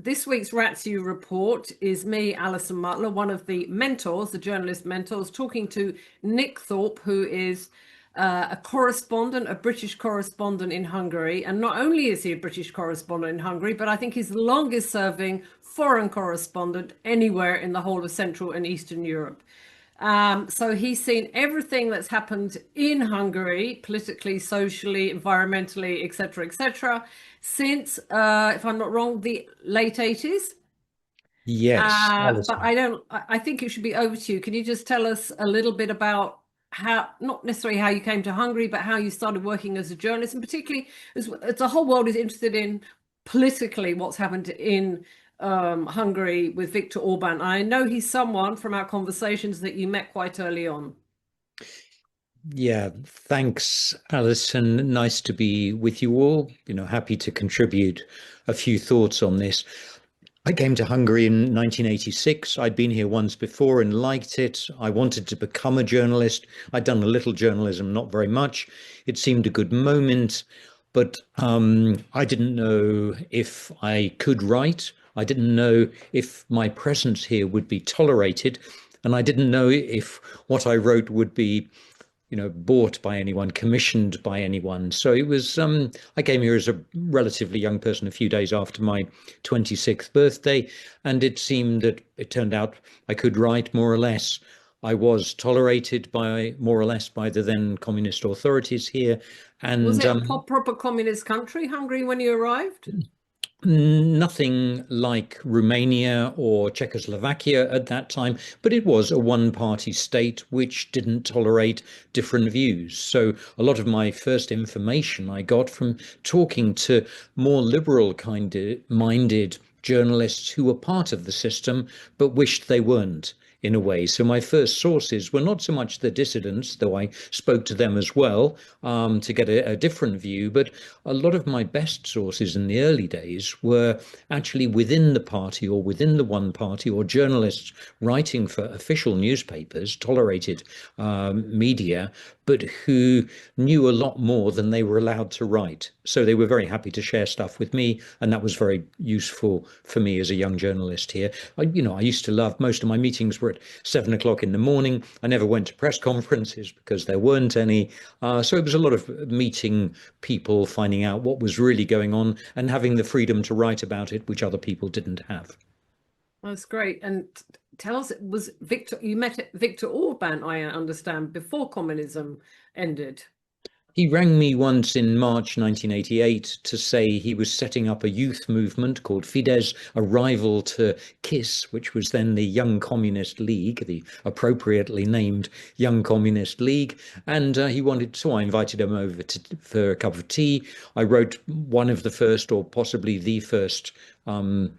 This week's Ratiu report is me, Alison Mutler, one of the mentors, the journalist mentors, talking to Nick Thorpe, who is a correspondent, a British correspondent in Hungary. And not only is he a British correspondent in Hungary, but I think he's the longest serving foreign correspondent anywhere in the whole of Central and Eastern Europe. So he's seen everything that's happened in Hungary, politically, socially, environmentally, etc., since, if I'm not wrong, the late 80s. Yes, But Alison. I think it should be over to you. Can you just tell us a little bit about how, not necessarily how you came to Hungary, but how you started working as a journalist, and particularly as the whole world is interested in politically what's happened in Hungary with Viktor Orban. I know he's someone from our conversations that you met quite early on. Yeah, thanks, Alison. Nice to be with you all. Happy to contribute a few thoughts on this. I came to Hungary in 1986. I'd been here once before and liked it. I wanted to become a journalist. I'd done a little journalism, not very much. It seemed a good moment, but I didn't know if I could write. I didn't know if my presence here would be tolerated, and I didn't know if what I wrote would be bought by anyone, commissioned by anyone. So it was, I came here as a relatively young person a few days after my 26th birthday, and it seemed that it turned out I could write more or less. I was tolerated by more or less by the then communist authorities here, Was and it a proper communist country, Hungary, when you arrived? nothing like Romania or Czechoslovakia at that time, but it was a one-party state which didn't tolerate different views. So a lot of my first information I got from talking to more liberal kind of minded journalists who were part of the system but wished they weren't in a way. So my first sources were not so much the dissidents, though I spoke to them as well to get a different view, but a lot of my best sources in the early days were actually within the party or within the one party or journalists writing for official newspapers, tolerated media, but who knew a lot more than they were allowed to write. So they were very happy to share stuff with me, and that was very useful for me as a young journalist here. I used to love most of my meetings were at 7 o'clock in the morning. I never went to press conferences because there weren't any. So it was a lot of meeting people, finding out what was really going on, and having the freedom to write about it, which other people didn't have. That's great. And tell us, was Victor, you met Victor Orban, I understand, before communism ended. He rang me once in March 1988 to say he was setting up a youth movement called Fidesz, a rival to KISS, which was then the Young Communist League, the appropriately named Young Communist League. And he wanted, so I invited him over for a cup of tea. I wrote one of the first, or possibly the first, did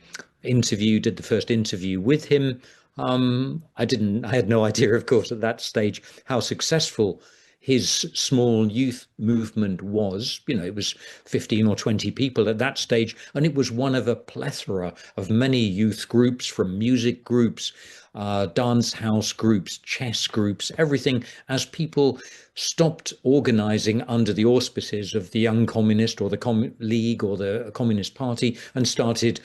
the first interview with him. I had no idea, of course, at that stage how successful his small youth movement was. It was 15 or 20 people at that stage, and it was one of a plethora of many youth groups, from music groups, dance house groups, chess groups, everything, as people stopped organizing under the auspices of the Young Communist or the League or the Communist Party and started,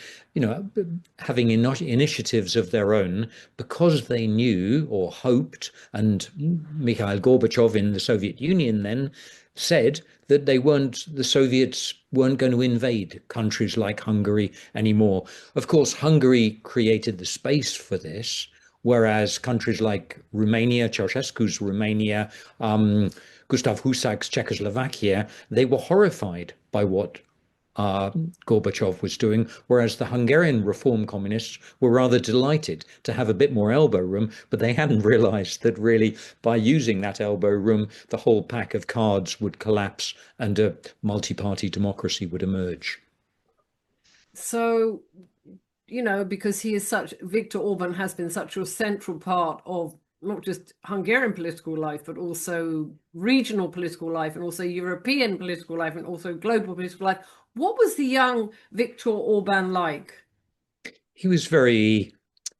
having initiatives of their own because they knew or hoped, and Mikhail Gorbachev in the Soviet Union then said that the Soviets weren't going to invade countries like Hungary anymore. Of course, Hungary created the space for this, whereas countries like Romania, Ceausescu's Romania, Gustav Husak's Czechoslovakia, they were horrified by what Gorbachev was doing, whereas the Hungarian reform communists were rather delighted to have a bit more elbow room, but they hadn't realized that really by using that elbow room, the whole pack of cards would collapse and a multi-party democracy would emerge. So, because Viktor Orban has been such a central part of not just Hungarian political life, but also regional political life and also European political life and also global political life. What was the young Viktor Orban like? He was very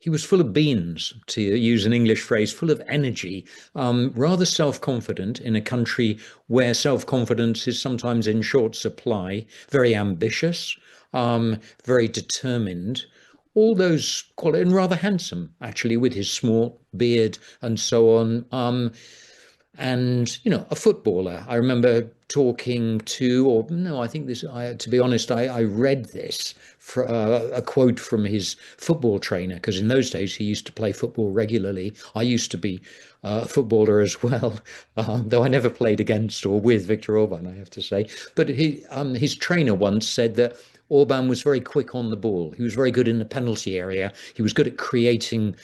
he was full of beans, to use an English phrase, full of energy, rather self-confident in a country where self-confidence is sometimes in short supply, very ambitious, very determined, all those qualities, and rather handsome, actually, with his small beard and so on. And a footballer. I remember talking to, or no, I think this. To be honest, I read this for a quote from his football trainer, because in those days he used to play football regularly. I used to be a footballer as well, though I never played against or with Viktor Orban, I have to say. But his trainer once said that Orban was very quick on the ball. He was very good in the penalty area. He was good at creating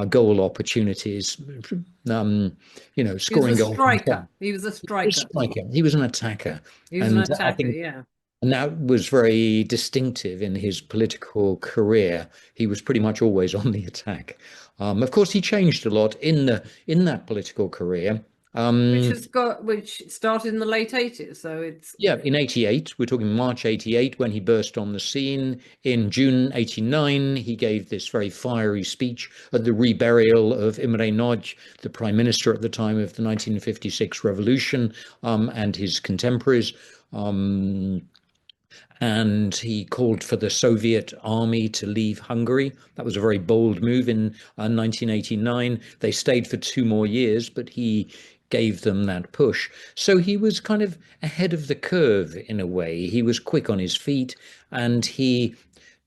goal opportunities, He was a scoring goals. striker. He was a He was a striker. striker. He was an attacker. He was an And I attacker, think yeah. and that was very distinctive in his political career. He was pretty much always on the attack. Of course, he changed a lot in that political career. Which started in the late 80s. So it's Yeah, in 88, we're talking March 88 when he burst on the scene. In June 89, he gave this very fiery speech at the reburial of Imre Nagy, the prime minister at the time of the 1956 revolution, and his contemporaries. And he called for the Soviet army to leave Hungary. That was a very bold move in 1989. They stayed for 2 more years, but he gave them that push. So he was kind of ahead of the curve in a way. He was quick on his feet, and he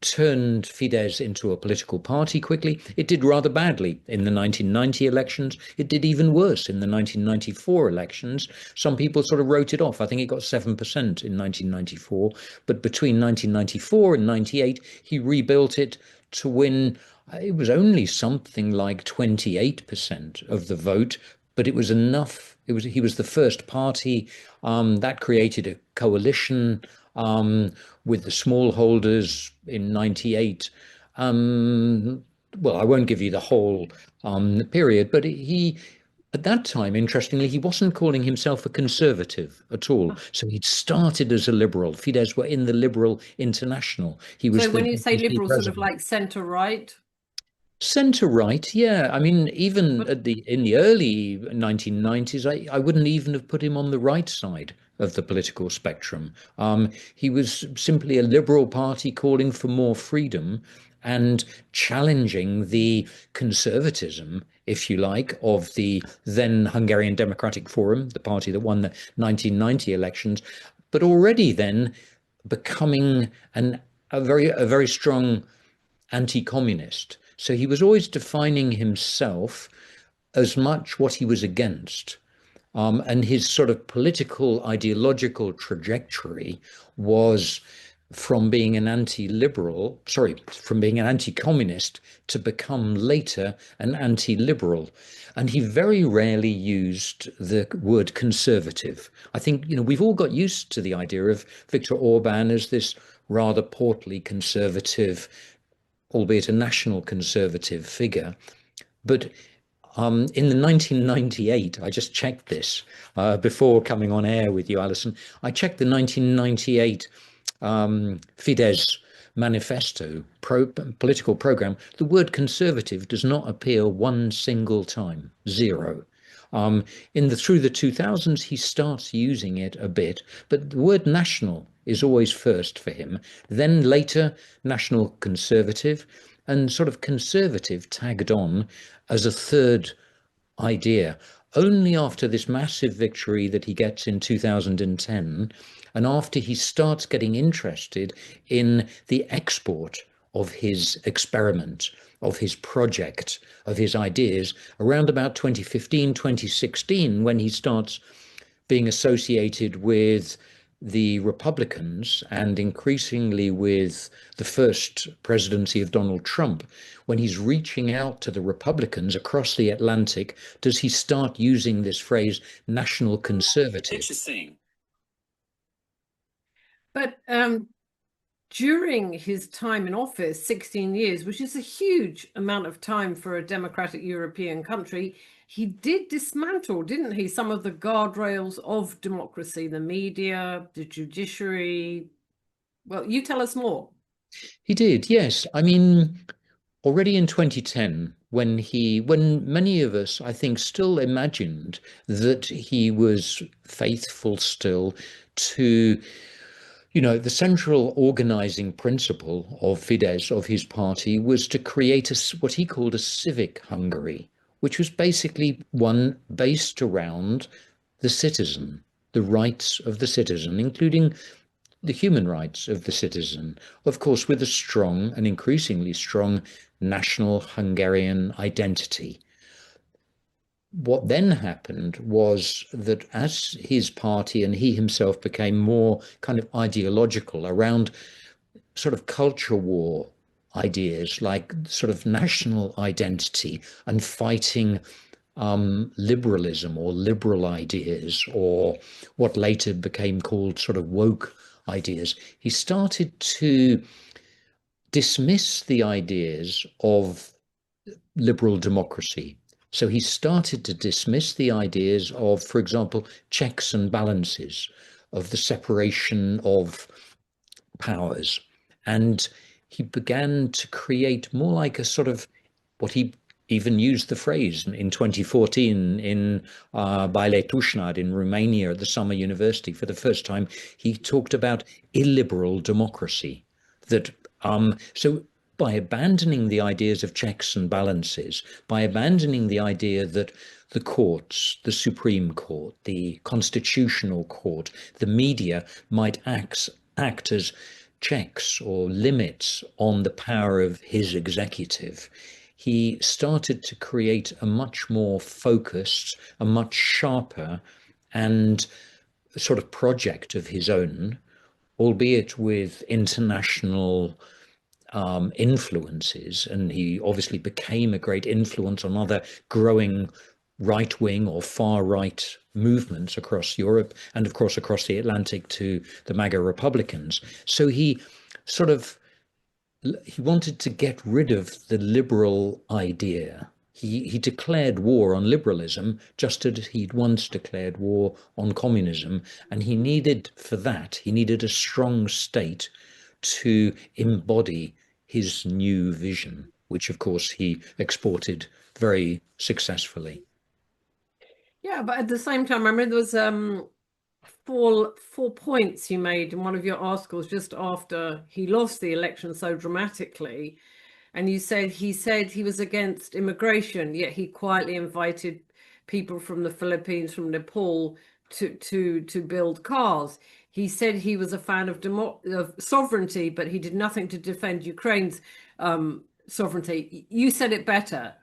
turned Fidesz into a political party quickly. It did rather badly in the 1990 elections. It did even worse in the 1994 elections. Some people sort of wrote it off. I think it got 7% in 1994. But between 1994 and 98, he rebuilt it to win. It was only something like 28% of the vote, but it was enough. He was the first party that created a coalition with the smallholders in 98. Well, I won't give you the whole period, but at that time, interestingly, he wasn't calling himself a conservative at all. So he'd started as a liberal. Fidesz were in the Liberal International. He was so when the you say deputy liberal, sort of president. like centre right. Centre right, yeah. I mean, even But in the early 1990s, I wouldn't even have put him on the right side of the political spectrum. He was simply a liberal party calling for more freedom and challenging the conservatism, if you like, of the then Hungarian Democratic Forum, the party that won the 1990 elections, but already then becoming a very strong anti-communist. So he was always defining himself as much what he was against. And his sort of political ideological trajectory was from being an anti-liberal, sorry, from being an anti-communist to become later an anti-liberal. And he very rarely used the word conservative. I think, we've all got used to the idea of Viktor Orban as this rather portly conservative, albeit a national conservative figure. But in the 1998, I just checked this before coming on air with you, Alison. I checked the 1998 Fidesz manifesto political program. The word conservative does not appear one single time, zero. Through the 2000s, he starts using it a bit, but the word national is always first for him. Then later, national conservative, and sort of conservative tagged on as a third idea. Only after this massive victory that he gets in 2010, and after he starts getting interested in the export of his experiment, of his project, of his ideas, around about 2015, 2016, when he starts being associated with the Republicans and increasingly with the first presidency of Donald Trump, when he's reaching out to the Republicans across the Atlantic, does he start using this phrase national conservative? Interesting. But during his time in office, 16 years, which is a huge amount of time for a democratic European country, he did dismantle, didn't he, some of the guardrails of democracy, the media, the judiciary. Well, you tell us more. He did, yes. I mean, Already in 2010, when many of us, I think, still imagined that he was faithful still to, the central organizing principle of Fidesz, of his party, was to create what he called a civic Hungary, which was basically one based around the citizen, the rights of the citizen, including the human rights of the citizen, of course, with a strong and increasingly strong national Hungarian identity. What then happened was that as his party and he himself became more kind of ideological around sort of culture war ideas like sort of national identity and fighting liberalism or liberal ideas or what later became called sort of woke ideas, he started to dismiss the ideas of liberal democracy. So he started to dismiss the ideas of, for example, checks and balances, of the separation of powers. And he began to create more like a sort of what he even used the phrase in 2014 in Baile Tusnad in Romania at the Summer University. For the first time, he talked about illiberal democracy. So by abandoning the ideas of checks and balances, by abandoning the idea that the courts, the Supreme Court, the Constitutional Court, the media might act as checks or limits on the power of his executive, he started to create a much more focused, a much sharper and sort of project of his own, albeit with international influences. And he obviously became a great influence on other growing right-wing or far-right movements across Europe and, of course, across the Atlantic to the MAGA Republicans. So he wanted to get rid of the liberal idea. He declared war on liberalism just as he'd once declared war on communism. And he needed a strong state to embody his new vision, which of course he exported very successfully. Yeah, but at the same time, I remember there was four points you made in one of your articles just after he lost the election so dramatically. And you said he was against immigration, yet he quietly invited people from the Philippines, from Nepal to build cars. He said he was a fan of sovereignty, but he did nothing to defend Ukraine's sovereignty. You said it better.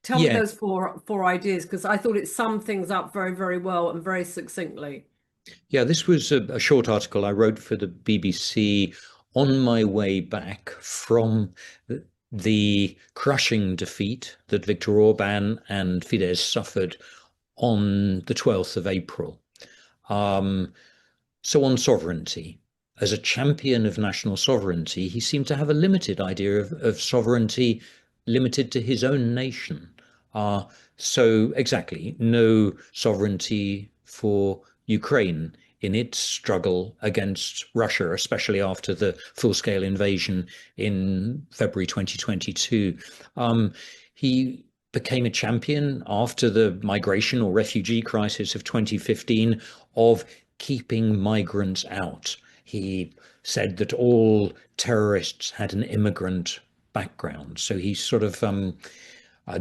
Tell me Yeah, those four ideas, because I thought it summed things up very, very well and very succinctly. yeah, this was a short article I wrote for the BBC on my way back from the crushing defeat that Viktor Orban and Fidesz suffered on the 12th of April. So on sovereignty, as a champion of national sovereignty, he seemed to have a limited idea of sovereignty limited to his own nation. So exactly, no sovereignty for Ukraine in its struggle against Russia, especially after the full-scale invasion in February 2022. He became a champion after the migration or refugee crisis of 2015 of keeping migrants out. He said that all terrorists had an immigrant background. So he sort of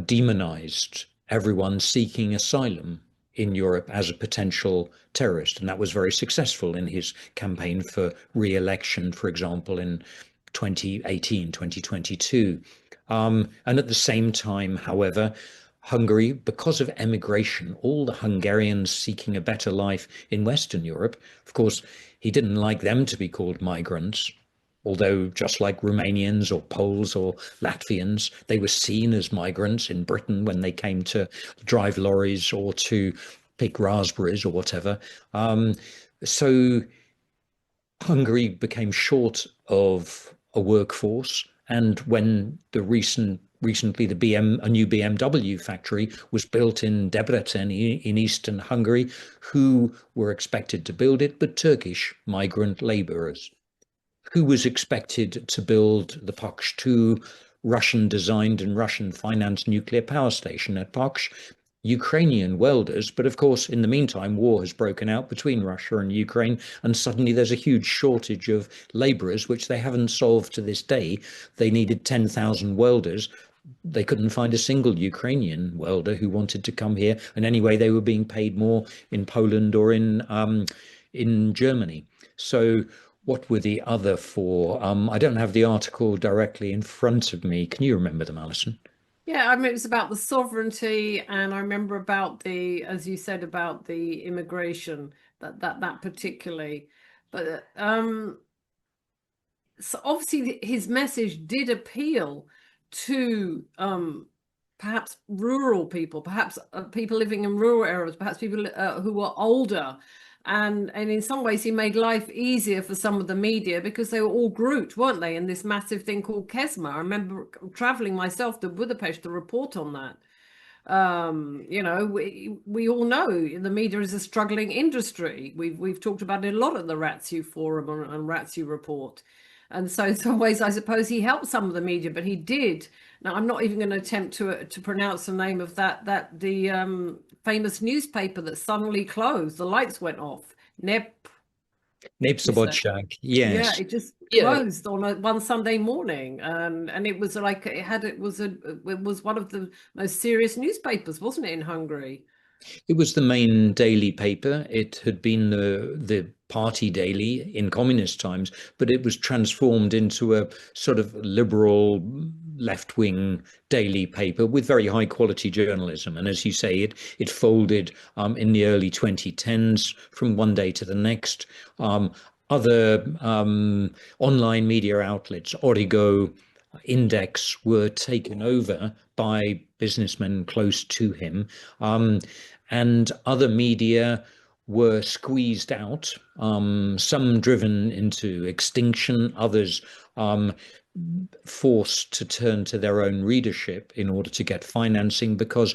demonized everyone seeking asylum in Europe as a potential terrorist. And that was very successful in his campaign for re-election, for example, in 2018, 2022. And at the same time, however, Hungary, because of emigration, all the Hungarians seeking a better life in Western Europe, of course, he didn't like them to be called migrants, although just like Romanians or Poles or Latvians, they were seen as migrants in Britain when they came to drive lorries or to pick raspberries or whatever. So Hungary became short of a workforce, and when recently a new BMW factory was built in Debrecen in eastern Hungary, who were expected to build it but Turkish migrant laborers. Who was expected to build the Paks 2 Russian designed and Russian financed nuclear power station at Paksh. Ukrainian welders, but of course, in the meantime, war has broken out between Russia and Ukraine, and suddenly there's a huge shortage of laborers, which they haven't solved to this day. They needed 10,000 welders. They couldn't find a single Ukrainian welder who wanted to come here, and anyway, they were being paid more in Poland or in Germany. So, what were the other four? I don't have the article directly in front of me. Can you remember them, Alison? Yeah, I mean, it was about the sovereignty, and I remember about the, as you said, about the immigration, that particularly. But so obviously his message did appeal to perhaps rural people, perhaps people living in rural areas, perhaps people who were older. And in some ways, he made life easier for some of the media because they were all grouped, weren't they, in this massive thing called Kesma. I remember traveling myself to Budapest to report on that. You know, we all know the media is a struggling industry. We've talked about it a lot at the Ratiu Forum and Ratiu Report. And so in some ways, I suppose he helped some of the media, but he did. Now, I'm not even going to attempt to pronounce the name of that the famous newspaper that suddenly closed. The lights went off. Is that? Nepsobotchak, Yeah, yes. it just Yeah, closed on one Sunday morning, and it was like it was one of the most serious newspapers, wasn't it, in Hungary? it was the main daily paper. It had been the party daily in communist times, but it was transformed into a sort of liberal left-wing daily paper with very high quality journalism. And as you say, it folded in the early 2010s from one day to the next. Other online media outlets, Origo, Index, were taken over by businessmen close to him. And other media were squeezed out, some driven into extinction, others forced to turn to their own readership in order to get financing because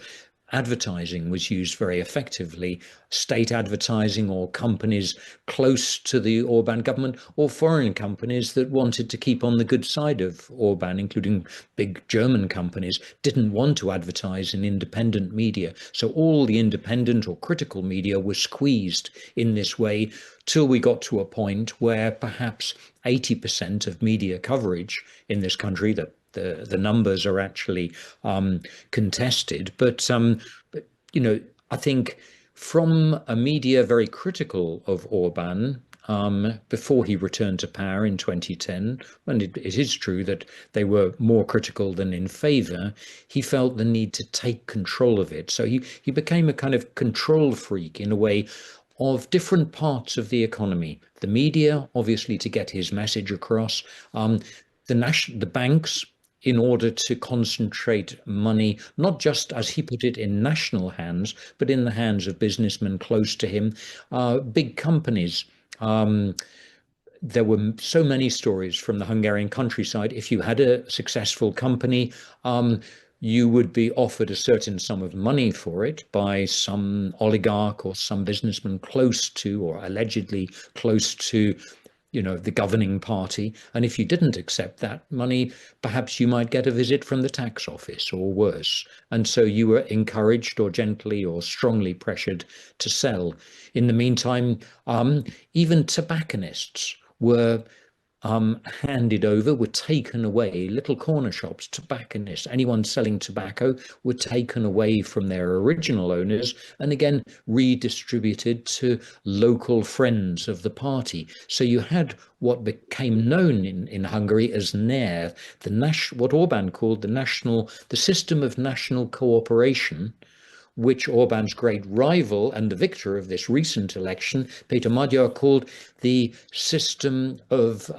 advertising was used very effectively, state advertising or companies close to the Orban government or foreign companies that wanted to keep on the good side of Orban, including big German companies, didn't want to advertise in independent media. So all the independent or critical media were squeezed in this way till we got to a point where perhaps 80% of media coverage in this country, that the numbers are actually contested, but you know, I think from a media very critical of Orban before he returned to power in 2010, and it is true that they were more critical than in favour, he felt the need to take control of it. So he became a kind of control freak in a way of different parts of the economy. The media, obviously, to get his message across, the banks, in order to concentrate money, not just, as he put it, in national hands, but in the hands of businessmen close to him, big companies. There were so many stories from the Hungarian countryside. If you had a successful company, you would be offered a certain sum of money for it by some oligarch or some businessman close to or allegedly close to the governing party. And if you didn't accept that money, perhaps you might get a visit from the tax office or worse. And so you were encouraged or gently or strongly pressured to sell. In the meantime, even tobacconists were handed over, were taken away. Little corner shops, tobacconists, anyone selling tobacco were taken away from their original owners and again redistributed to local friends of the party. So you had what became known in Hungary as NER, what Orban called the system of national cooperation, which Orban's great rival and the victor of this recent election, Peter Magyar, called the system of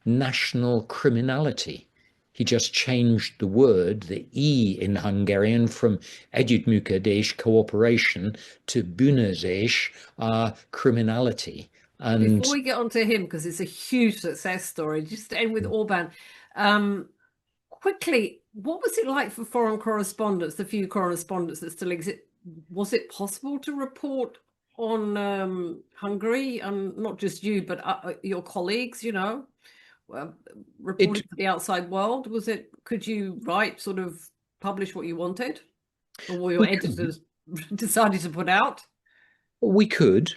national criminality. He just changed the word, the E in Hungarian, from együttműködés, cooperation, to bűnözés, criminality. And Before we get on to him, because it's a huge success story, just to end with Orban, quickly, what was it like for foreign correspondents, the few correspondents that still exist? Was it possible to report on Hungary, and not just you, but your colleagues, uh, It reporting to the outside world? Was it, could you write, sort of publish what you wanted, or were your we could. editors decided to put out? We could.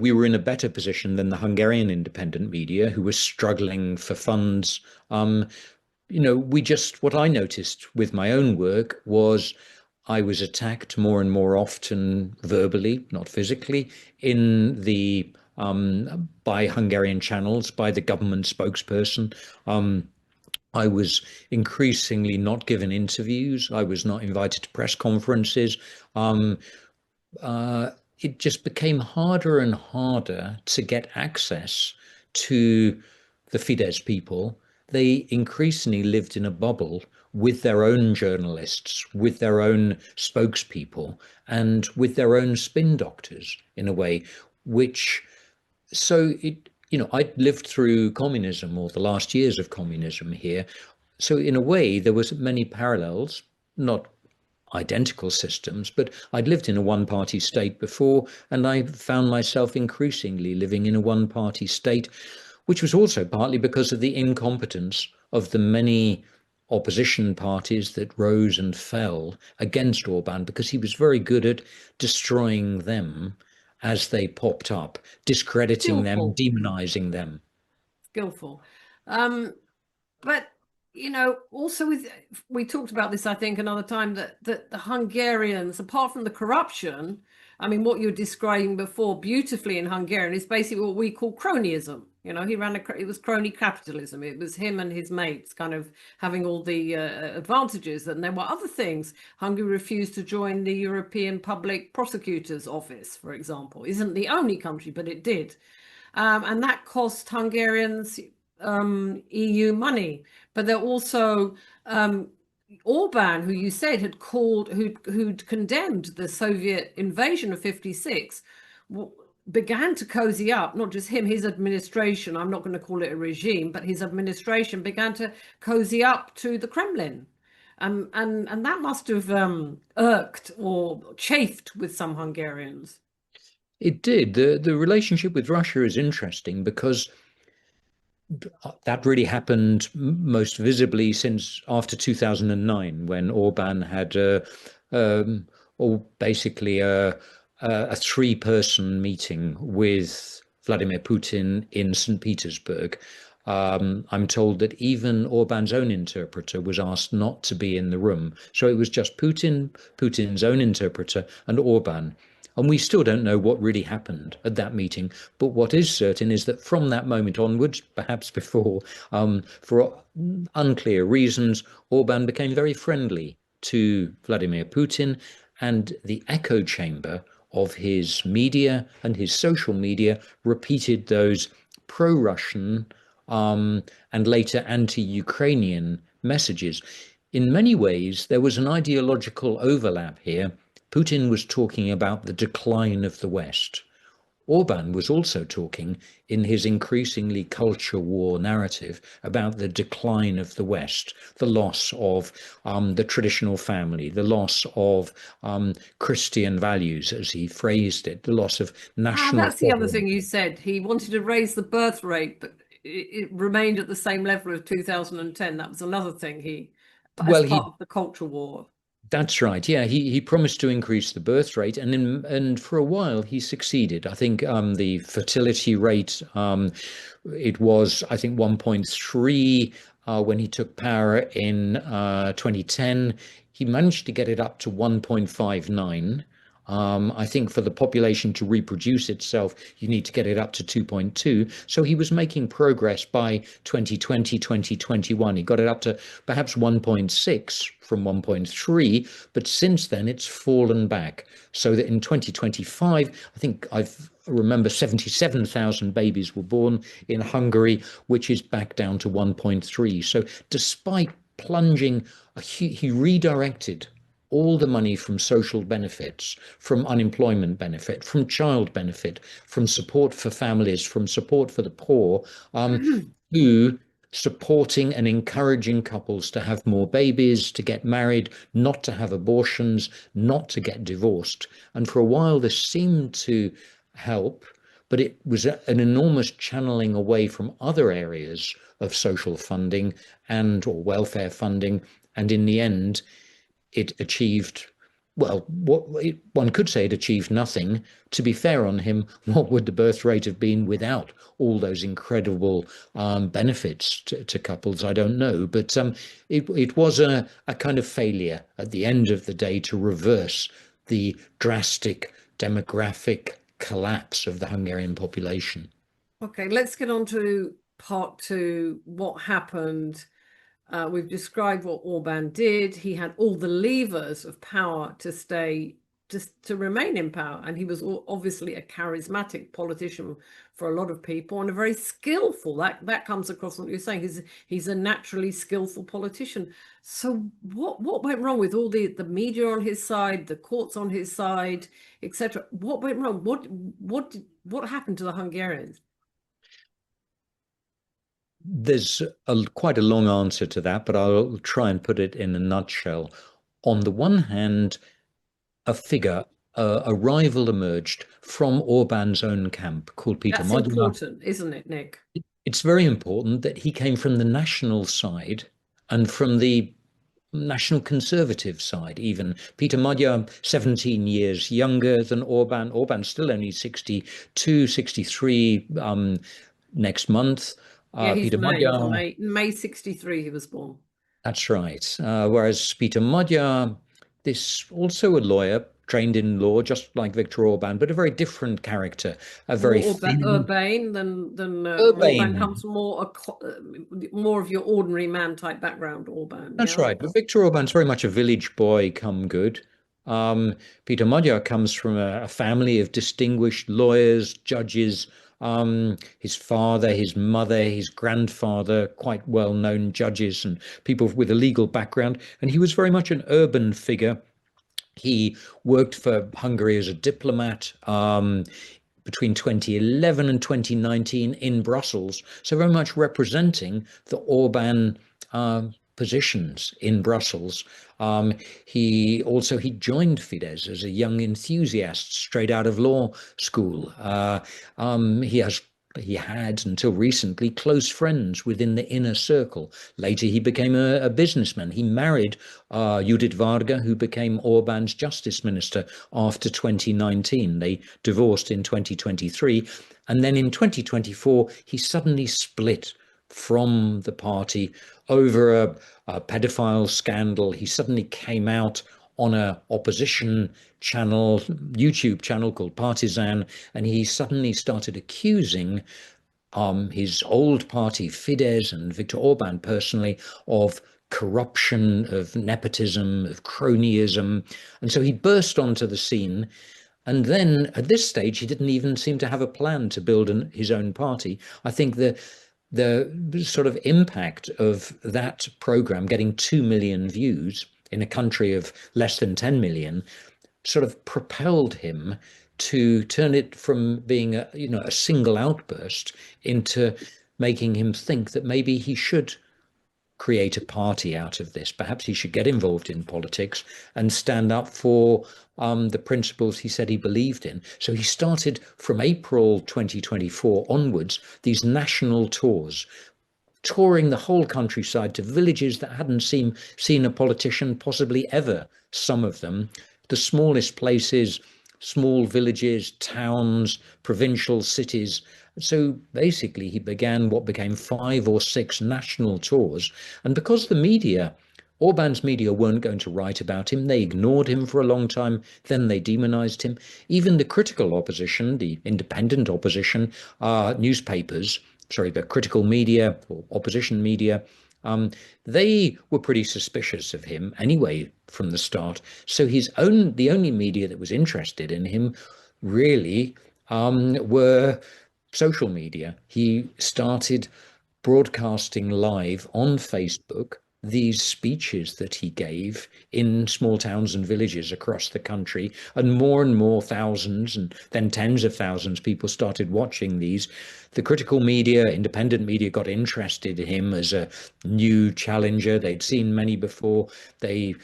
We were in a better position than the Hungarian independent media, who were struggling for funds. What I noticed with my own work was I was attacked more and more often verbally, not physically, in the by Hungarian channels, by the government spokesperson. I was increasingly not given interviews. I was not invited to press conferences. Um, uh, it just became harder and harder to get access to the Fidesz people. They increasingly lived in a bubble with their own journalists, with their own spokespeople, and with their own spin doctors in a way, which I'd lived through communism, or the last years of communism here. So in a way, there was many parallels, not identical systems, but I'd lived in a one-party state before, and I found myself increasingly living in a one-party state, which was also partly because of the incompetence of the many opposition parties that rose and fell against Orban, because he was very good at destroying them as they popped up, discrediting them, Skillful, demonizing them. skillful. Um, but also we talked about this, I think, another time, that the Hungarians, apart from the corruption, I mean, what you were describing before beautifully in Hungarian is basically what we call cronyism. It was crony capitalism. It was him and his mates kind of having all the advantages. And there were other things. Hungary refused to join the European Public Prosecutor's Office, for example. Isn't the only country, but it did. And that cost Hungarians EU money. But they're also Orban, who you said who'd condemned the Soviet invasion of 56, began to cozy up, not just him, his administration. I'm not going to call it a regime, but his administration began to cozy up to the Kremlin. And that must have irked or chafed with some Hungarians. It did. The relationship with Russia is interesting because that really happened most visibly since after 2009, when Orban had basically a three-person meeting with Vladimir Putin in St. Petersburg. I'm told that even Orban's own interpreter was asked not to be in the room. So it was just Putin, Putin's own interpreter, and Orban. And we still don't know what really happened at that meeting. But what is certain is that from that moment onwards, perhaps before, for unclear reasons, Orban became very friendly to Vladimir Putin, and the echo chamber of his media and his social media repeated those pro-Russian and later anti-Ukrainian messages. In many ways, there was an ideological overlap here. Putin was talking about the decline of the West. Orban was also talking in his increasingly culture war narrative about the decline of the West, the loss of the traditional family, the loss of Christian values, as he phrased it, the loss of national That's the other thing sovereignty. you said. He wanted to raise the birth rate, but it remained at the same level of 2010. That was another thing as Well, part of the culture war. that's right. Yeah, he promised to increase the birth rate, and for a while he succeeded. I think the fertility rate, it was, I think, 1.3 when he took power in 2010. He managed to get it up to 1.59. I think for the population to reproduce itself, you need to get it up to 2.2. So he was making progress by 2020, 2021. He got it up to perhaps 1.6 from 1.3, but since then it's fallen back. So that in 2025, I think I remember 77,000 babies were born in Hungary, which is back down to 1.3. So despite plunging, he redirected all the money from social benefits, from unemployment benefit, from child benefit, from support for families, from support for the poor, to supporting and encouraging couples to have more babies, to get married, not to have abortions, not to get divorced. And for a while, this seemed to help. but it was an enormous channeling away from other areas of social funding and or welfare funding. And in the end, it achieved, well, one could say it achieved nothing. To be fair on him, what would the birth rate have been without all those incredible benefits to couples? I don't know. But it was a kind of failure at the end of the day to reverse the drastic demographic collapse of the Hungarian population. Okay, let's get on to part two. What happened? We've described what Orban did. He had all the levers of power to stay, just to remain in power. And he was obviously a charismatic politician for a lot of people and a very skillful. That comes across from what you're saying. He's a naturally skillful politician. So what went wrong with all the media on his side, the courts on his side, etc.? What went wrong? What happened to the Hungarians? There's quite a long answer to that, but I'll try and put it in a nutshell. On the one hand, a rival emerged from Orban's own camp called Peter That's Magyar. important, isn't it, Nick? It's very important that he came from the national side and from the national conservative side, even. Peter Magyar, 17 years younger than Orban. Orban's still only 62, 63 next month. Yeah, he's Peter May. He's Magyar, May 63 he was born. that's right. Whereas Peter Magyar, this also a lawyer, trained in law, just like Viktor Orban, but a very different character, a very More thin, urbane than Orban urbane. comes from more of your ordinary man type background, Orban, That's yeah? right. But Viktor Orban's very much a village boy come good. Peter Magyar comes from a family of distinguished lawyers, judges. His father, his mother, his grandfather, quite well-known judges and people with a legal background. And he was very much an urban figure. He worked for Hungary as a diplomat between 2011 and 2019 in Brussels, so very much representing the Orban positions in Brussels. He joined Fidesz as a young enthusiast straight out of law school. He had until recently close friends within the inner circle. Later, he became a businessman. He married Judith Varga, who became Orban's justice minister after 2019. They divorced in 2023. And then in 2024, he suddenly split from the party over a pedophile scandal. He suddenly came out on a opposition channel, YouTube channel called Partisan, and he suddenly started accusing his old party, Fidesz, and Viktor Orban personally, of corruption, of nepotism, of cronyism. And so he burst onto the scene. And then at this stage, he didn't even seem to have a plan to build his own party. I think the sort of impact of that program getting 2 million views in a country of less than 10 million sort of propelled him to turn it from being a single outburst into making him think that maybe he should create a party out of this. Perhaps he should get involved in politics and stand up for the principles he said he believed in. So he started from April 2024 onwards these national tours, touring the whole countryside to villages that hadn't seen a politician possibly ever, some of them, the smallest places, small villages, towns, provincial cities. So basically, he began what became 5 or 6 national tours. And because Orban's media weren't going to write about him, they ignored him for a long time, then they demonized him. Even the critical opposition, the independent opposition, newspapers, the critical media or opposition media, they were pretty suspicious of him anyway from the start. So the only media that was interested in him really were social media. He started broadcasting live on Facebook these speeches that he gave in small towns and villages across the country, and more thousands and then tens of thousands people started watching these. The critical media, independent media, got interested in him as a new challenger. They'd seen many before. They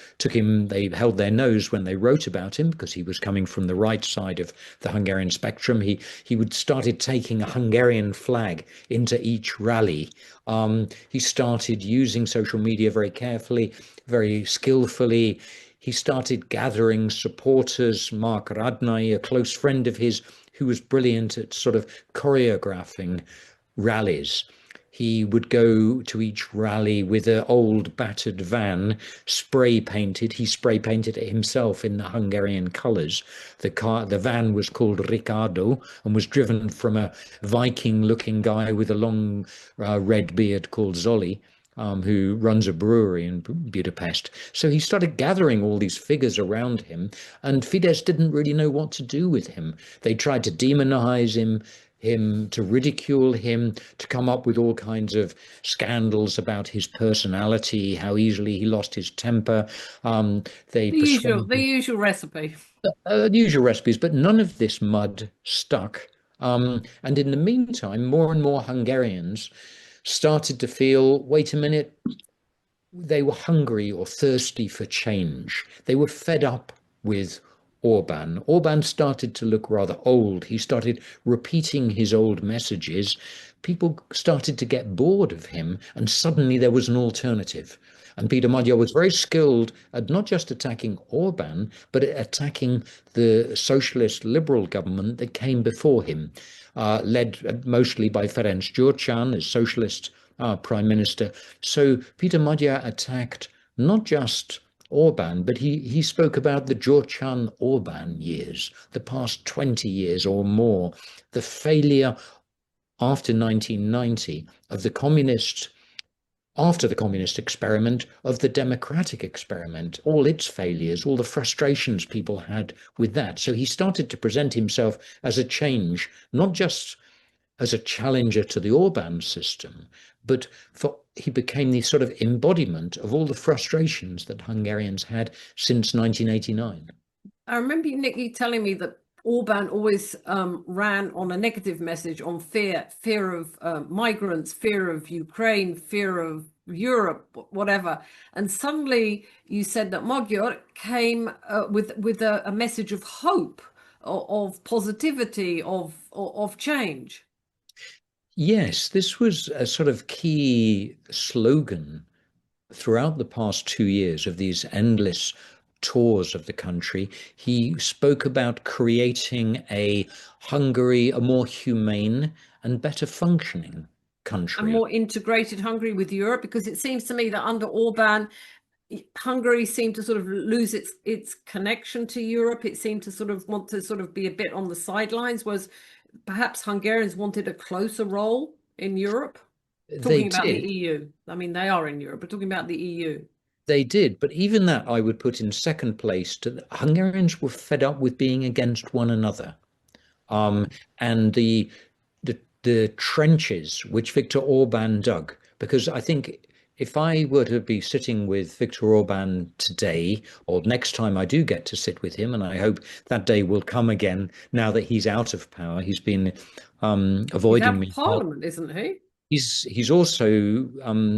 held their nose when they wrote about him because he was coming from the right side of the Hungarian spectrum. He would started taking a Hungarian flag into each rally. He started using social media very carefully, very skillfully. He started gathering supporters. Mark Radnai, a close friend of his, who was brilliant at sort of choreographing rallies. He would go to each rally with an old battered van, spray painted. He spray painted it himself in the Hungarian colours. The van was called Ricardo and was driven from a Viking-looking guy with a long red beard called Zoli, who runs a brewery in Budapest. So he started gathering all these figures around him, and Fidesz didn't really know what to do with him. They tried to demonize him, to ridicule him, to come up with all kinds of scandals about his personality, how easily he lost his temper. They The usual recipe. Usual recipes, but none of this mud stuck. And in the meantime, more and more Hungarians started to feel, wait a minute, they were hungry or thirsty for change. They were fed up with Orban. Orban started to look rather old. He started repeating his old messages. People started to get bored of him, and suddenly there was an alternative. And Peter Magyar was very skilled at not just attacking Orban, but at attacking the socialist liberal government that came before him, led mostly by Ferenc Gyurcsány as socialist prime minister. So Peter Magyar attacked not just Orban, but he spoke about the Gyurcsány-Orban years, the past 20 years or more, the failure after 1990 of the communist, after the communist experiment, of the democratic experiment, all its failures, all the frustrations people had with that. So he started to present himself as a change, not just as a challenger to the Orban system, but he became the sort of embodiment of all the frustrations that Hungarians had since 1989. I remember you, Nicky, telling me that Orban always ran on a negative message on fear of migrants, fear of Ukraine, fear of Europe, whatever. And suddenly you said that Magyar came with a message of hope, of positivity, of change. Yes, this was a sort of key slogan throughout the past 2 years of these endless tours of the country. He spoke about creating a Hungary, a more humane and better functioning country. A more integrated Hungary with Europe, because it seems to me that under Orban, Hungary seemed to sort of lose its connection to Europe. It seemed to sort of want to sort of be a bit on the sidelines, was perhaps Hungarians wanted a closer role in Europe. Talking about the EU. I mean, they are in Europe, but talking about the EU. They did, but even that I would put in second place. Hungarians were fed up with being against one another. And the trenches which Viktor Orban dug, because I think if I were to be sitting with Viktor Orban today, or next time I do get to sit with him, and I hope that day will come again now that he's out of power, he's been avoiding me. Parliament, isn't he? He's also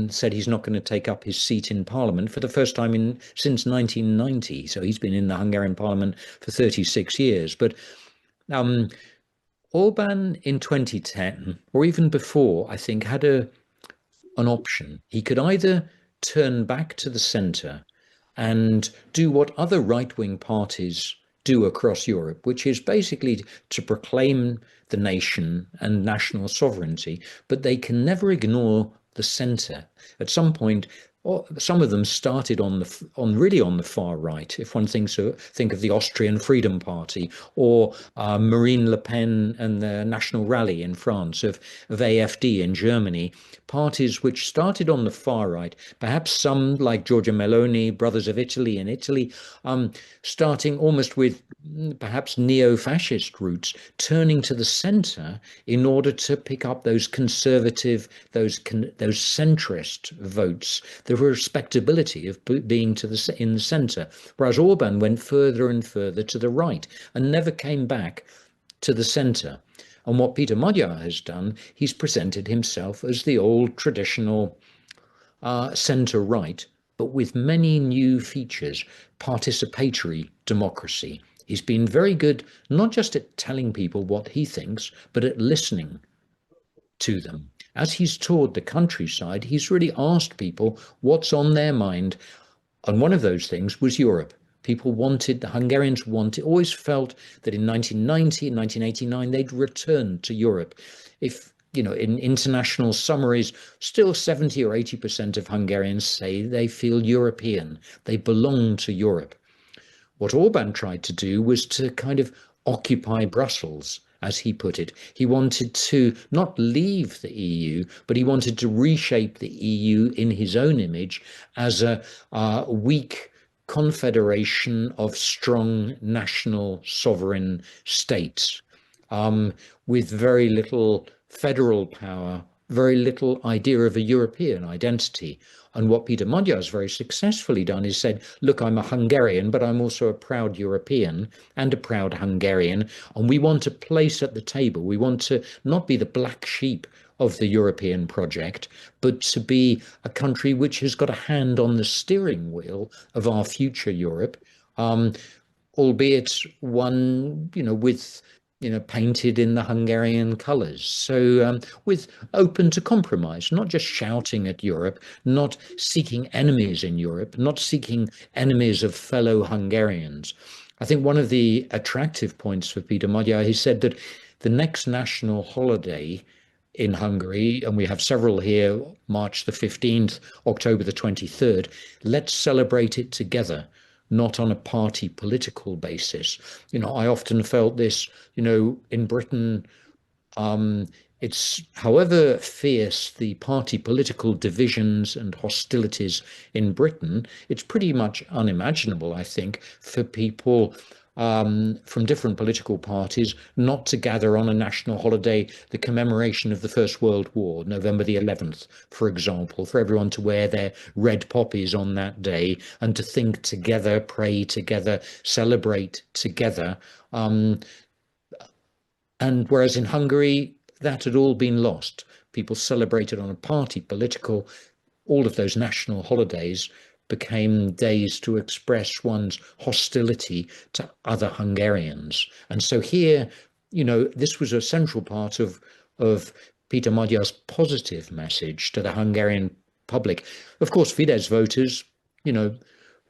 said he's not going to take up his seat in Parliament for the first time since 1990. So he's been in the Hungarian Parliament for 36 years. But Orban in 2010, or even before, I think, had an option. He could either turn back to the centre and do what other right-wing parties do across Europe, which is basically to proclaim the nation and national sovereignty, but they can never ignore the centre. At some point, some of them started really on the far right. If one think of the Austrian Freedom Party, or Marine Le Pen and the National Rally in France, of AfD in Germany, parties which started on the far right, perhaps some like Giorgia Meloni, Brothers of Italy in Italy, starting almost with perhaps neo-fascist roots, turning to the centre in order to pick up those conservative, those centrist votes the respectability of being in the centre, whereas Orban went further and further to the right and never came back to the centre. And what Peter Magyar has done, he's presented himself as the old traditional centre-right, but with many new features, participatory democracy. He's been very good, not just at telling people what he thinks, but at listening to them. As he's toured the countryside, he's really asked people what's on their mind. And one of those things was Europe. People wanted, the Hungarians wanted, always felt that in 1990, 1989, they'd returned to Europe. If, you know, in international summaries, still 70 or 80% of Hungarians say they feel European. They belong to Europe. What Orban tried to do was to kind of occupy Brussels, as he put it. He wanted to not leave the EU, but he wanted to reshape the EU in his own image as a weak confederation of strong national sovereign states, with very little federal power, very little idea of a European identity. And what Peter Magyar has very successfully done is said, look, I'm a Hungarian, but I'm also a proud European and a proud Hungarian. And we want a place at the table. We want to not be the black sheep of the European project, but to be a country which has got a hand on the steering wheel of our future Europe, albeit one, you know, with painted in the Hungarian colours. So with open to compromise, not just shouting at Europe, not seeking enemies in Europe, not seeking enemies of fellow Hungarians. I think one of the attractive points for Peter Magyar, he said that the next national holiday in Hungary, and we have several here, March the 15th, October the 23rd, let's celebrate it together, not on a party political basis. I often felt this, in Britain, it's however fierce the party political divisions and hostilities in Britain, it's pretty much unimaginable, I think, for people from different political parties not to gather on a national holiday, the commemoration of the First World War, November the 11th, for example, for everyone to wear their red poppies on that day and to think together, pray together, celebrate together. And whereas in Hungary, that had all been lost. People celebrated on a party political, all of those national holidays became days to express one's hostility to other Hungarians. And so here, this was a central part of Peter Magyar's positive message to the Hungarian public. Of course, Fidesz voters,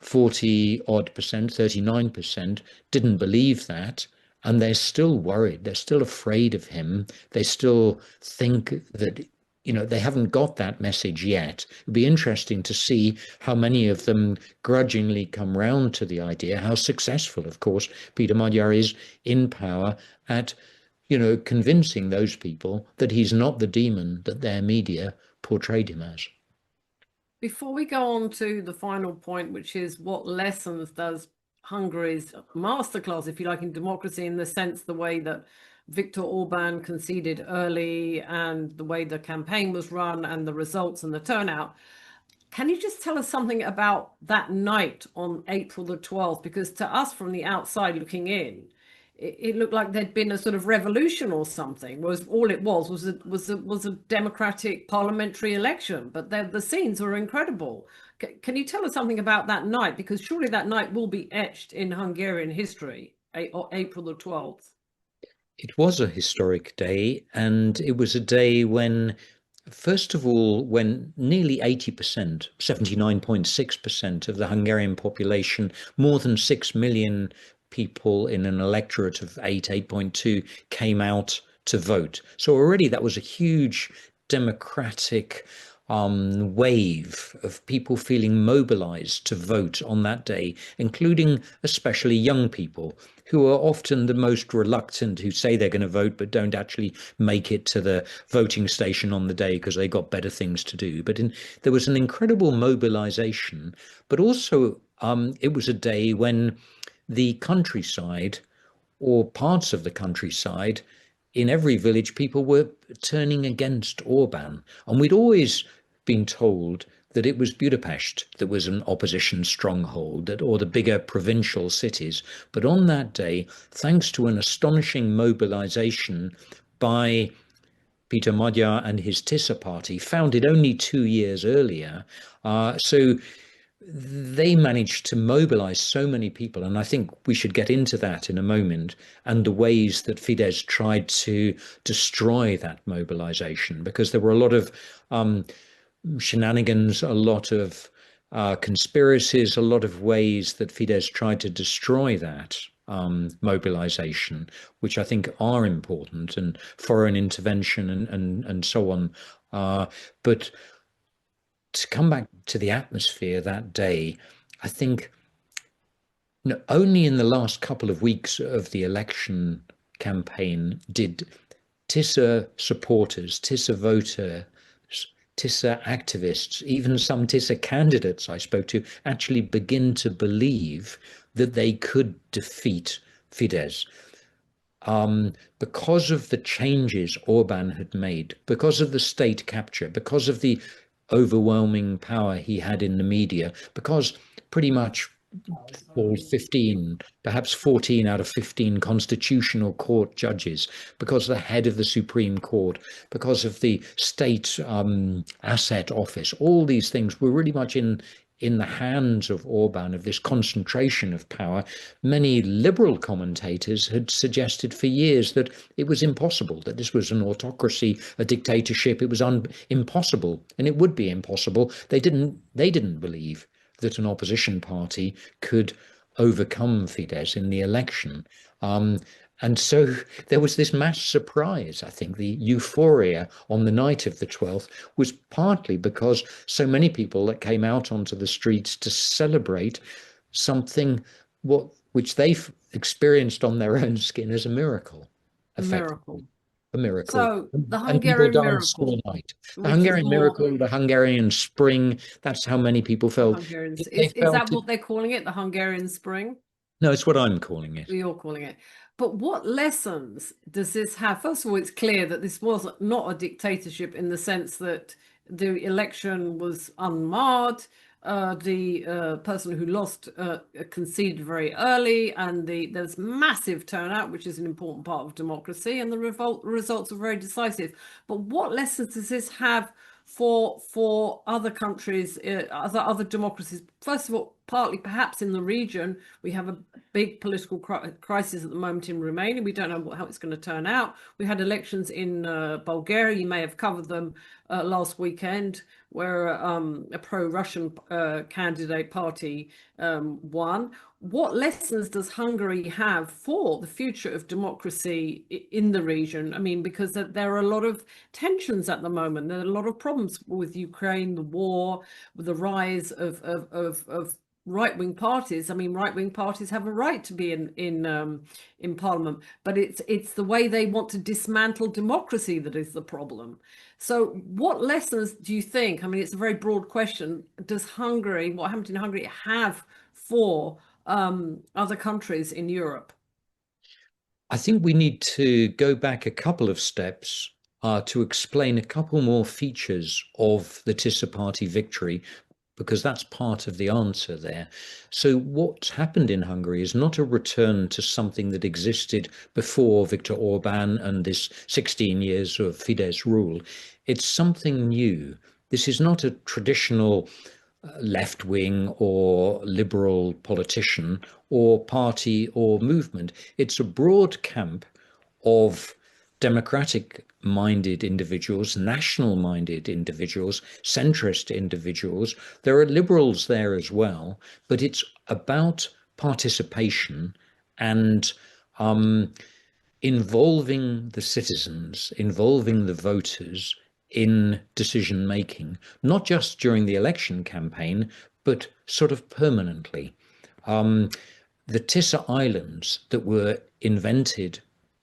40 odd percent, 39% didn't believe that. And they're still worried. They're still afraid of him. They still think that they haven't got that message yet. It'd be interesting to see how many of them grudgingly come round to the idea, how successful, of course, Peter Magyar is in power at, convincing those people that he's not the demon that their media portrayed him as. Before we go on to the final point, which is what lessons does Hungary's masterclass, if you like, in democracy, in the sense the way that Viktor Orban conceded early and the way the campaign was run and the results and the turnout. Can you just tell us something about that night on April the 12th? Because to us from the outside looking in, it looked like there'd been a sort of revolution or something. Was all it was a democratic parliamentary election, but the scenes were incredible. Can you tell us something about that night? Because surely that night will be etched in Hungarian history, April the 12th. It was a historic day, and it was a day when, first of all, when nearly 80%, 79.6% of the Hungarian population, more than 6 million people in an electorate of 8.2, came out to vote. So already that was a huge democratic wave of people feeling mobilized to vote on that day, including especially young people who are often the most reluctant, who say they're going to vote but don't actually make it to the voting station on the day because they got better things to do. But there was an incredible mobilization, but also it was a day when the countryside, or parts of the countryside, in every village, people were turning against Orban. And we'd always been told that it was Budapest that was an opposition stronghold, or the bigger provincial cities. But on that day, thanks to an astonishing mobilization by Peter Magyar and his Tisza party, founded only 2 years earlier, so they managed to mobilize so many people, and I think we should get into that in a moment, and the ways that Fidesz tried to destroy that mobilization, because there were a lot of shenanigans, a lot of conspiracies, a lot of ways that Fidesz tried to destroy that mobilization, which I think are important, and foreign intervention and so on. But to come back to the atmosphere that day, I think only in the last couple of weeks of the election campaign did Tisza supporters, Tisza voters, Tisza activists, even some Tisza candidates I spoke to, actually begin to believe that they could defeat Fidesz. Because of the changes Orban had made, because of the state capture, because of the overwhelming power he had in the media, because pretty much all 15, perhaps 14 out of 15 constitutional court judges, because the head of the Supreme Court, because of the state asset office, all these things were really much in the hands of Orban, of this concentration of power. Many liberal commentators had suggested for years that it was impossible, that this was an autocracy, a dictatorship. It was impossible, and it would be impossible. They didn't believe that an opposition party could overcome Fidesz in the election. And so there was this mass surprise. I think the euphoria on the night of the 12th was partly because so many people that came out onto the streets to celebrate something which they've experienced on their own skin as a miracle. A miracle. A miracle. So the Hungarian miracle, all night. The Hungarian miracle, the Hungarian spring, that's how many people felt. Hungarians. Is that what they're calling it, the Hungarian spring? No, it's what I'm calling it. You're calling it. But what lessons does this have? First of all, it's clear that this was not a dictatorship in the sense that the election was unmarred. The person who lost conceded very early, and there's massive turnout, which is an important part of democracy, and the results are very decisive. But what lessons does this have for other countries, other democracies? First of all, partly perhaps in the region, we have a big political crisis at the moment in Romania. We don't know how it's going to turn out. We had elections in Bulgaria. You may have covered them last weekend, where a pro-Russian candidate party won. What lessons does Hungary have for the future of democracy in the region? I mean, because there are a lot of tensions at the moment. There are a lot of problems with Ukraine, the war, with the rise of right-wing parties. I mean, right-wing parties have a right to be in parliament, but it's the way they want to dismantle democracy that is the problem. So what lessons do you think, I mean, it's a very broad question, does Hungary, what happened in Hungary, have for other countries in Europe? I think we need to go back a couple of steps to explain a couple more features of the Tisza party victory, because that's part of the answer there. So what's happened in Hungary is not a return to something that existed before Viktor Orban and this 16 years of Fidesz rule. It's something new. This is not a traditional left-wing or liberal politician or party or movement. It's a broad camp of democratic-minded individuals, national-minded individuals, centrist individuals. There are liberals there as well, but it's about participation and involving the citizens, involving the voters in decision making, not just during the election campaign, but sort of permanently. The Tisza Islands that were invented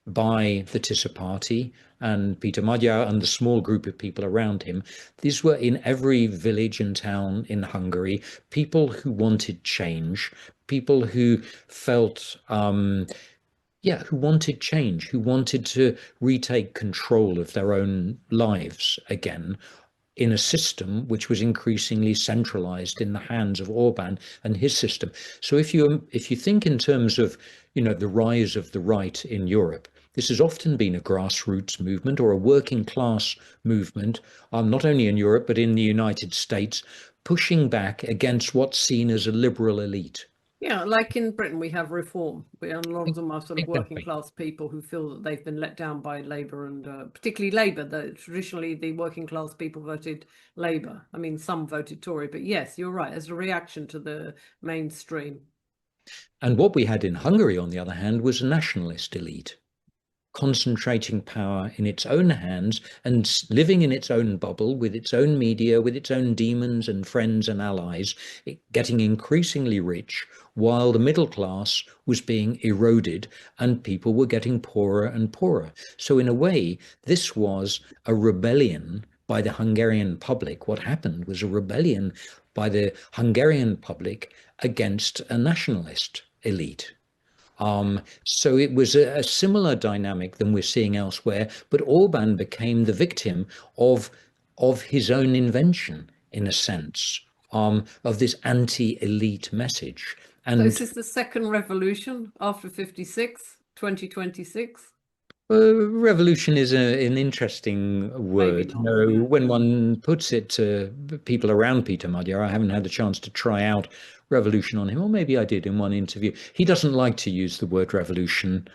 by the Tisza party and Peter Magyar and the small group of people around him, these were in every village and town in Hungary, people who wanted change, people who felt who wanted change, who wanted to retake control of their own lives again in a system which was increasingly centralized in the hands of Orban and his system. So if you think in terms of, the rise of the right in Europe, this has often been a grassroots movement or a working class movement, not only in Europe but in the United States, pushing back against what's seen as a liberal elite. Yeah, like in Britain, we have reform. A lot of them are sort of working Exactly. class people who feel that they've been let down by Labour and particularly Labour. Traditionally, the working class people voted Labour. I mean, some voted Tory, but yes, you're right, as a reaction to the mainstream. And what we had in Hungary, on the other hand, was a nationalist elite, concentrating power in its own hands and living in its own bubble with its own media, with its own demons and friends and allies, getting increasingly rich while the middle class was being eroded and people were getting poorer and poorer. So, in a way, this was a rebellion by the Hungarian public. What happened was a rebellion by the Hungarian public against a nationalist elite. So it was a similar dynamic than we're seeing elsewhere, but Orban became the victim of his own invention, in a sense, of this anti-elite message. So this And is the second revolution after 56, 2026. revolution is an interesting Maybe word. not. Yeah. When one puts it to people around Peter Magyar, I haven't had the chance to try out revolution on him, or maybe I did in one interview. He doesn't like to use the word revolution.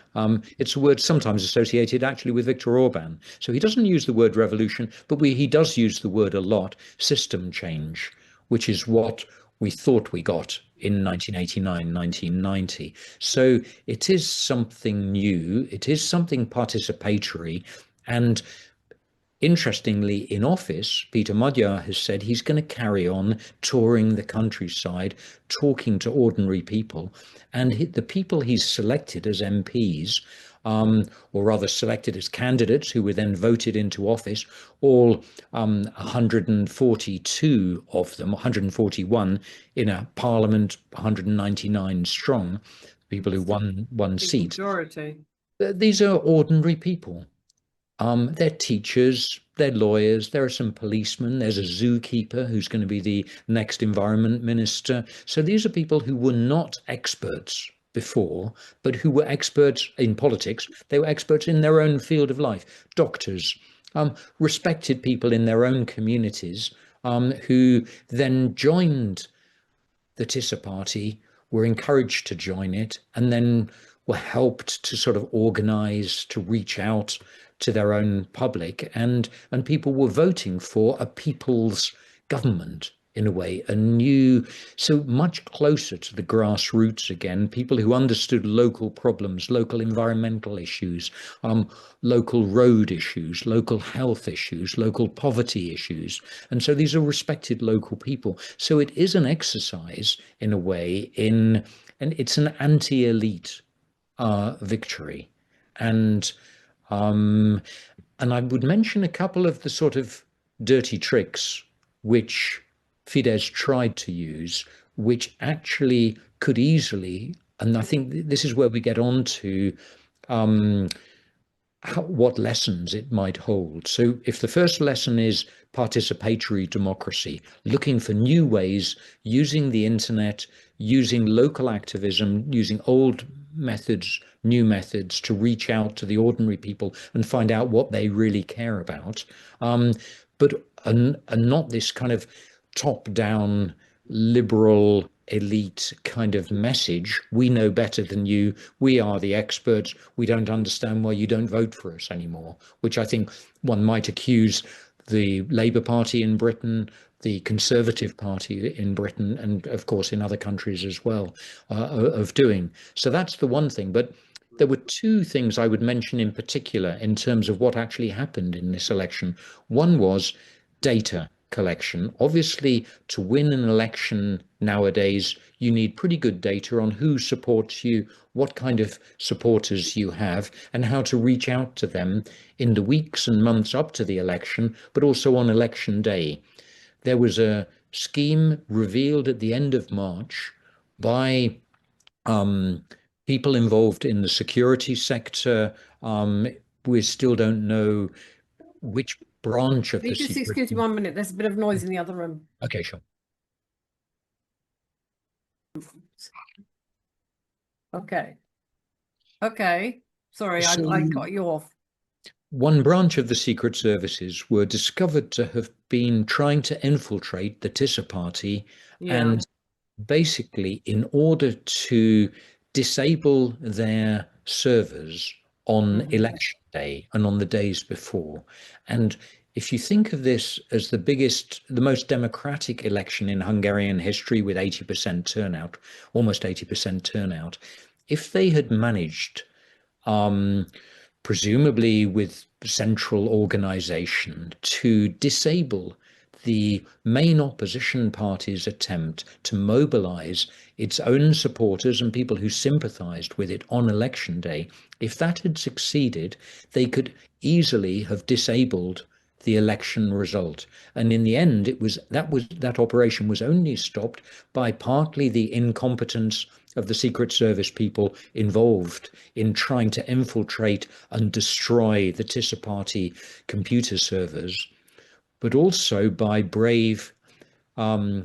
It's a word sometimes associated actually with Viktor Orban. So he doesn't use the word revolution, but he does use the word a lot, system change, which is what we thought we got in 1989, 1990. So it is something new, it is something participatory. And interestingly, in office, Peter Magyar has said he's going to carry on touring the countryside, talking to ordinary people. And the people he's selected as MPs, or rather selected as candidates who were then voted into office, all 142 of them, 141 in a parliament, 199 strong, people who won one Big seat. majority. These are ordinary people. They're teachers, they're lawyers, there are some policemen, there's a zookeeper who's going to be the next environment minister. So these are people who were not experts before, but who were experts in politics. They were experts in their own field of life, doctors, respected people in their own communities, who then joined the Tisza party, were encouraged to join it, and then were helped to sort of organize, to reach out to their own public, and people were voting for a people's government, in a way, a new, so much closer to the grassroots again, people who understood local problems, local environmental issues, local road issues, local health issues, local poverty issues. And so these are respected local people. So it is an exercise, in a way, and it's an anti-elite victory. And and I would mention a couple of the sort of dirty tricks which Fidesz tried to use, which actually could easily, and I think this is where we get on to what lessons it might hold. So if the first lesson is participatory democracy, looking for new ways, using the internet, using local activism, using old methods, new methods to reach out to the ordinary people and find out what they really care about, but and not this kind of top-down liberal elite kind of message. We know better than you. We are the experts. We don't understand why you don't vote for us anymore, which I think one might accuse the Labour Party in Britain, the Conservative Party in Britain, and of course in other countries as well, of doing. So that's the one thing. But there were two things I would mention in particular in terms of what actually happened in this election. One was data collection. Obviously, to win an election nowadays, you need pretty good data on who supports you, what kind of supporters you have, and how to reach out to them in the weeks and months up to the election, but also on election day. There was a scheme revealed at the end of March by people involved in the security sector. We still don't know which branch of Can you the just secret. excuse me 1 minute? There's a bit of noise in the other room. Okay, sure. Okay. Okay. Sorry, So I cut you off. one branch of the secret services were discovered to have been trying to infiltrate the Tisza party, Yeah. and basically, in order to disable their servers on Mhm. election day and on the days before. And if you think of this as the biggest, the most democratic election in Hungarian history with 80% turnout, almost 80% turnout, if they had managed, um, presumably with central organization, to disable the main opposition party's attempt to mobilize its own supporters and people who sympathized with it on election day, if that had succeeded, they could easily have disabled the election result. And in the end, that operation was only stopped by partly the incompetence of the Secret Service people involved in trying to infiltrate and destroy the Tisza party computer servers, but also by brave um,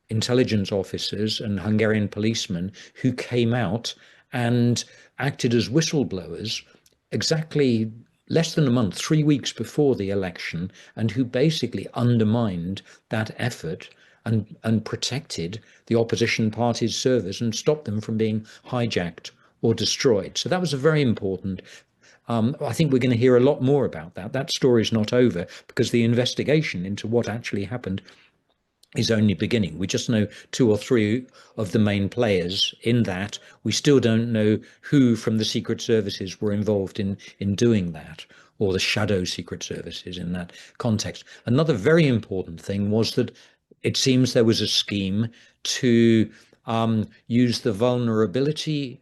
intelligence officers and Hungarian policemen who came out and acted as whistleblowers exactly less than a month, 3 weeks before the election, and who basically undermined that effort and protected the opposition party's servers and stopped them from being hijacked or destroyed. So that was a very important. I think we're going to hear a lot more about that. That story's not over because the investigation into what actually happened is only beginning. We just know two or three of the main players in that. We still don't know who from the secret services were involved in doing that, or the shadow secret services in that context. Another very important thing was that it seems there was a scheme to use the vulnerability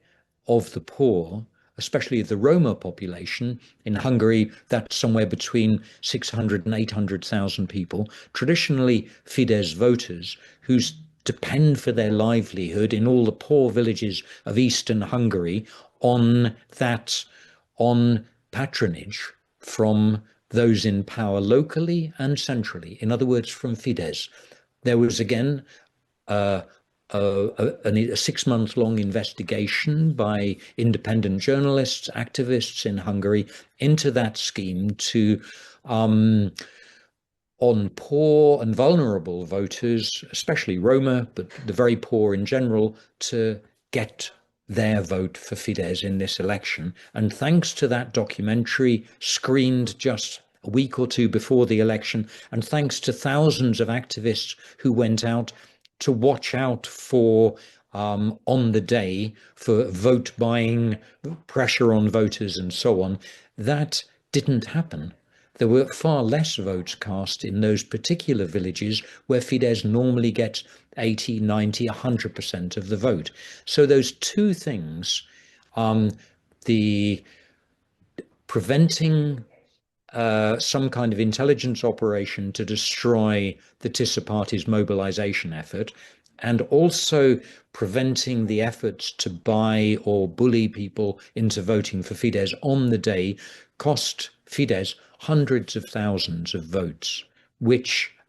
of the poor, especially the Roma population in Hungary. That's somewhere between 600 and 800,000 people, traditionally Fidesz voters who depend for their livelihood in all the poor villages of eastern Hungary on patronage from those in power locally and centrally. In other words, from Fidesz. There was again a 6-month-long investigation by independent journalists, activists in Hungary into that scheme to on poor and vulnerable voters, especially Roma, but the very poor in general, to get their vote for Fidesz in this election. And thanks to that documentary, screened just a week or two before the election, and thanks to thousands of activists who went out to watch out for on the day for vote buying, pressure on voters, and so on, that didn't happen. There were far less votes cast in those particular villages where Fidesz normally gets 80, 90, 100% of the vote. So those two things, the preventing some kind of intelligence operation to destroy the Tisza party's mobilization effort, and also preventing the efforts to buy or bully people into voting for Fidesz on the day, cost Fidesz hundreds of thousands of votes,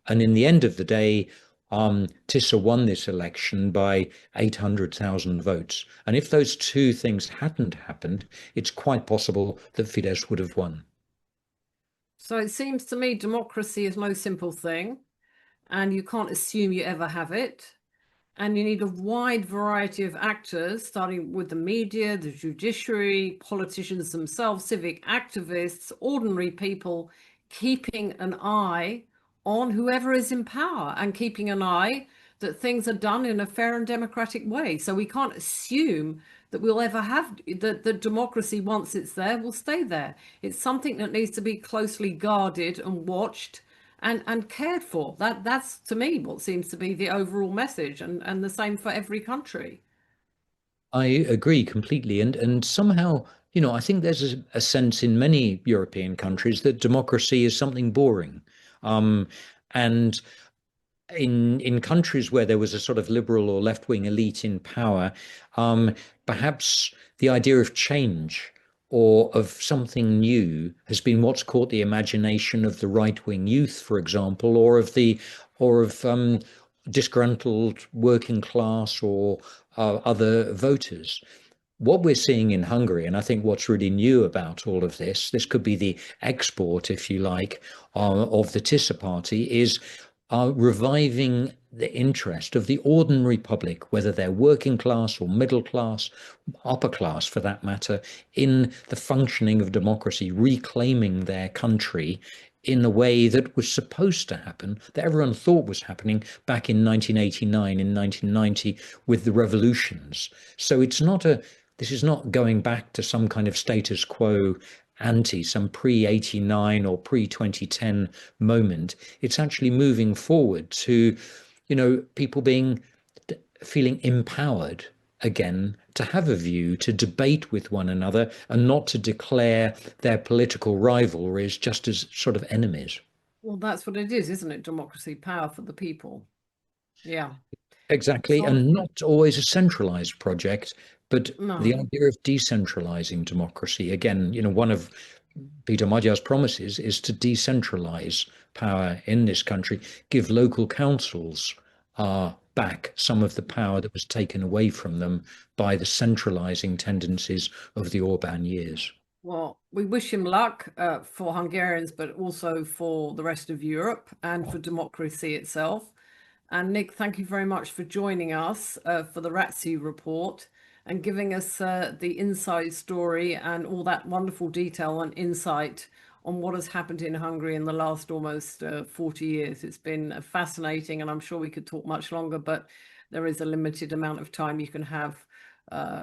and in the end of the day, Tisza won this election by 800,000 votes. And if those two things hadn't happened, it's quite possible that Fidesz would have won. So it seems to me democracy is no simple thing, and you can't assume you ever have it. And you need a wide variety of actors, starting with the media, the judiciary, politicians themselves, civic activists, ordinary people, keeping an eye on whoever is in power and keeping an eye that things are done in a fair and democratic way. So we can't assume that we'll ever have the democracy, once it's there, will stay there. It's something that needs to be closely guarded and watched and cared for. That's to me what seems to be the overall message, and the same for every country. I agree completely. And somehow, I think there's a sense in many European countries that democracy is something boring. And in countries where there was a sort of liberal or left-wing elite in power, perhaps the idea of change or of something new has been what's caught the imagination of the right-wing youth, for example, or of disgruntled working class or other voters. What we're seeing in Hungary, and I think what's really new about all of this could be the export, if you like, of the Tisza party, is reviving the interest of the ordinary public, whether they're working class or middle class, upper class for that matter, in the functioning of democracy, reclaiming their country in a way that was supposed to happen, that everyone thought was happening back in 1989, in 1990, with the revolutions. So this is not going back to some kind of status quo ante, some pre-89 or pre-2010 moment. It's actually moving forward to, people feeling empowered again to have a view, to debate with one another, and not to declare their political rivalries just as sort of enemies. Well, that's what it is, isn't it? Democracy, power for the people. Yeah. Exactly, So, and not always a centralized project, but the no. idea of decentralizing democracy. Again, one of Peter Magyar's promises is to decentralize power in this country, give local councils back some of the power that was taken away from them by the centralizing tendencies of the Orban years. Well, we wish him luck for Hungarians, but also for the rest of Europe and for democracy itself. And Nick, thank you very much for joining us for the Ratiu report and giving us the inside story and all that wonderful detail and insight on what has happened in Hungary in the last almost 40 years. It's been fascinating, and I'm sure we could talk much longer, but there is a limited amount of time you can have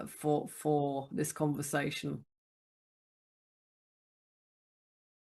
for this conversation.